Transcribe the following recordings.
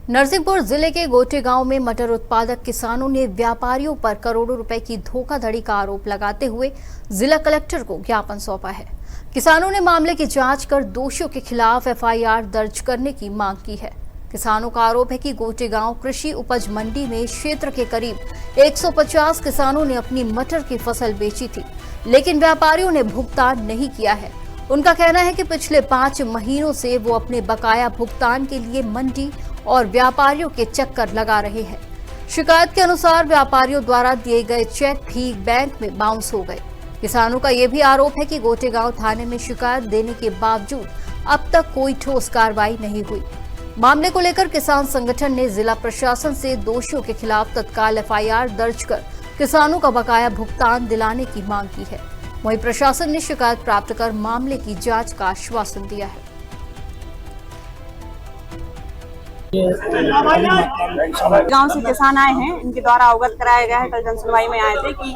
नरसिंहपुर जिले के गोटे गांव में मटर उत्पादक किसानों ने व्यापारियों पर करोड़ों रुपए की धोखाधड़ी का आरोप लगाते हुए जिला कलेक्टर को ज्ञापन सौंपा है। किसानों ने मामले की जांच कर दोषियों के खिलाफ एफआईआर दर्ज करने की मांग की है। किसानों का आरोप है कि गोटे गांव कृषि उपज मंडी में क्षेत्र के करीब 150 किसानों ने अपनी मटर की फसल बेची थी, लेकिन व्यापारियों ने भुगतान नहीं किया है। उनका कहना है कि पिछले 5 महीनों से वो अपने बकाया भुगतान के लिए मंडी और व्यापारियों के चक्कर लगा रहे हैं। शिकायत के अनुसार व्यापारियों द्वारा दिए गए चेक भी बैंक में बाउंस हो गए। किसानों का यह भी आरोप है कि गोटे गांव थाने में शिकायत देने के बावजूद अब तक कोई ठोस कार्रवाई नहीं हुई। मामले को लेकर किसान संगठन ने जिला प्रशासन से दोषियों के खिलाफ तत्काल एफआईआर दर्ज कर किसानों का बकाया भुगतान दिलाने की मांग की है। वहीं प्रशासन ने शिकायत प्राप्त कर मामले की जांच का आश्वासन दिया है। गांव से किसान आए हैं, इनके द्वारा अवगत कराया गया है। कल जनसुनवाई में आए थे कि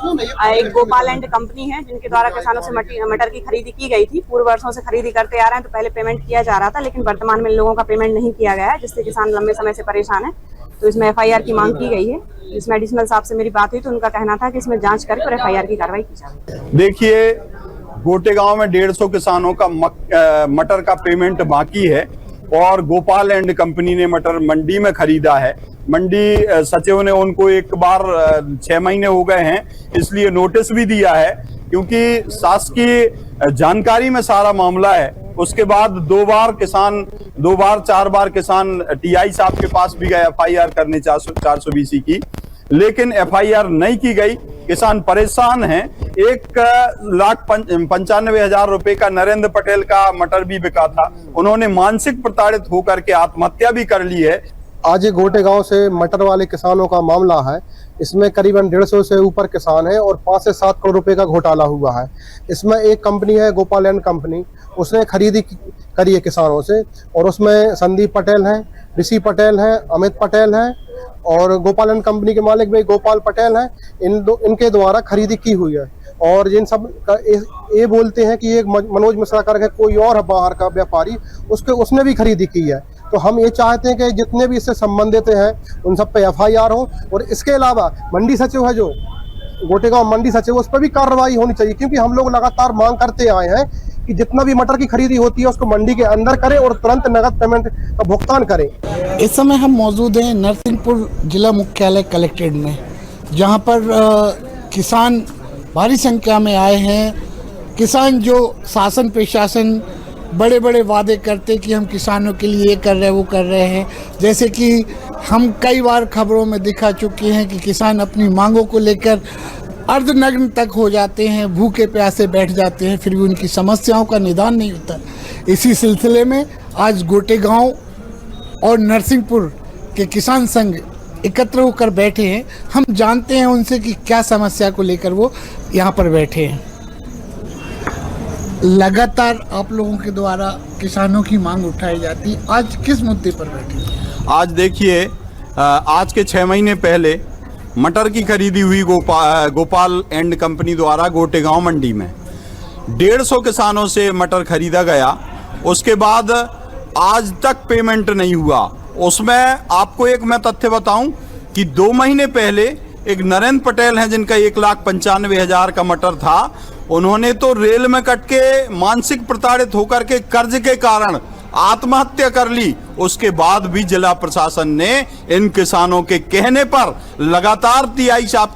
एक गोपाल एंड कंपनी है जिनके द्वारा किसानों से मटर की खरीदी की गई थी। पूर्व वर्षों से खरीदी करते आ रहे हैं, तो पहले पेमेंट किया जा रहा था, लेकिन वर्तमान में लोगों का पेमेंट नहीं किया गया है, जिससे किसान लंबे समय से परेशान है। तो इसमें एफआईआर की मांग की गई है। इसमें एडिशनल साहब से मेरी बात हुई तो उनका कहना था कि इसमें जांच करके और एफआईआर की कार्रवाई की जाए। देखिए, गोटे गांव में 150 किसानों का मटर का पेमेंट बाकी है और गोपाल एंड कंपनी ने मटर मंडी में खरीदा है। मंडी सचिव ने उनको एक बार 6 महीने हो गए हैं, इसलिए नोटिस भी दिया है, क्योंकि शासकीय जानकारी में सारा मामला है। उसके बाद 2 बार 4 बार किसान टीआई साहब के पास भी गए एफआईआर करने 420 की, लेकिन एफआईआर नहीं की गई। किसान परेशान हैं। 1,95,000 रुपए का नरेंद्र पटेल का मटर भी बिका था। उन्होंने मानसिक प्रताड़ित होकर के आत्महत्या भी कर ली है। आज गोटे गांव से मटर वाले किसानों का मामला है। इसमें करीबन 150 से ऊपर किसान हैं और 5 से 7 करोड़ रुपए का घोटाला हुआ है। इसमें एक कंपनी है गोपाल एंड कंपनी, उसने खरीदी करी है किसानों से, और उसमें संदीप पटेल हैं, ऋषि पटेल हैं, अमित पटेल हैं और गोपाल एंड कंपनी के मालिक भी गोपाल पटेल हैं। इनके द्वारा खरीदी की हुई है। और जिन सब ये बोलते हैं कि एक मनोज मिश्रा करके कोई और है बाहर का व्यापारी, उसने भी खरीदी की है। तो हम ये चाहते हैं कि जितने भी इससे संबंधित हैं उन सब पे एफआईआर हो, और इसके अलावा मंडी सचिव है जो गोटे गांव मंडी सचिव, उस पर भी कार्रवाई होनी चाहिए, क्योंकि हम लोग लगातार मांग करते आए हैं कि जितना भी मटर की खरीदी होती है उसको मंडी के अंदर करें और तुरंत नगद पेमेंट का भुगतान करें। इस समय हम मौजूद हैं नरसिंहपुर जिला मुख्यालय कलेक्ट्रेट में, जहां पर किसान भारी संख्या में आए हैं। किसान जो शासन प्रशासन बड़े बड़े वादे करते कि हम किसानों के लिए ये कर रहे हैं वो कर रहे हैं, जैसे कि हम कई बार खबरों में दिखा चुके हैं कि किसान अपनी मांगों को लेकर अर्धनग्न तक हो जाते हैं, भूखे प्यासे बैठ जाते हैं, फिर भी उनकी समस्याओं का निदान नहीं होता। इसी सिलसिले में आज गोटे गांव और नरसिंहपुर के किसान संघ एकत्र होकर बैठे हैं। हम जानते हैं उनसे कि क्या समस्या को लेकर वो यहाँ पर बैठे हैं। लगातार आप लोगों के द्वारा किसानों की मांग उठाई जाती, आज किस मुद्दे पर बैठे? आज देखिए, आज के 6 महीने पहले मटर की खरीदी हुई गोपाल एंड कंपनी द्वारा गोटे गांव मंडी में 150 किसानों से मटर खरीदा गया। उसके बाद आज तक पेमेंट नहीं हुआ। उसमें आपको एक मैं तथ्य बताऊं कि 2 महीने पहले एक नरेंद्र पटेल हैं जिनका 1,95,000 का मटर था। उन्होंने तो रेल में कट के मानसिक प्रताड़ित होकर के कर्ज के कारण आत्महत्या कर ली। उसके बाद भी जिला प्रशासन ने इन किसानों के कहने पर लगातार टीआई साहब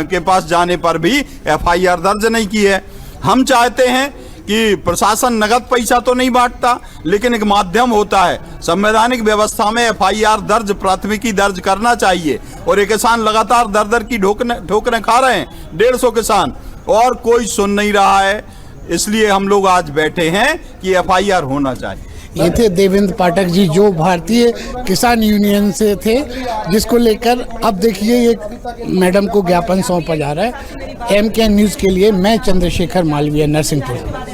के पास जाने पर भी एफआईआर दर्ज नहीं की है। हम चाहते हैं कि प्रशासन नगद पैसा तो नहीं बांटता, लेकिन एक माध्यम होता है। संवैधानिक व्यवस्था में एफआईआर दर्ज, प्राथमिकी दर्ज करना चाहिए। और ये किसान लगातार दर की ठोकरें खा रहे हैं, 150 किसान, और कोई सुन नहीं रहा है। इसलिए हम लोग आज बैठे हैं कि एफआईआर होना चाहिए। ये थे देवेंद्र पाठक जी, जो भारतीय किसान यूनियन से थे, जिसको लेकर अब देखिए एक मैडम को ज्ञापन सौंपा जा रहा है। MKN न्यूज़ के लिए मैं चंद्रशेखर मालवीय, नरसिंहपुर।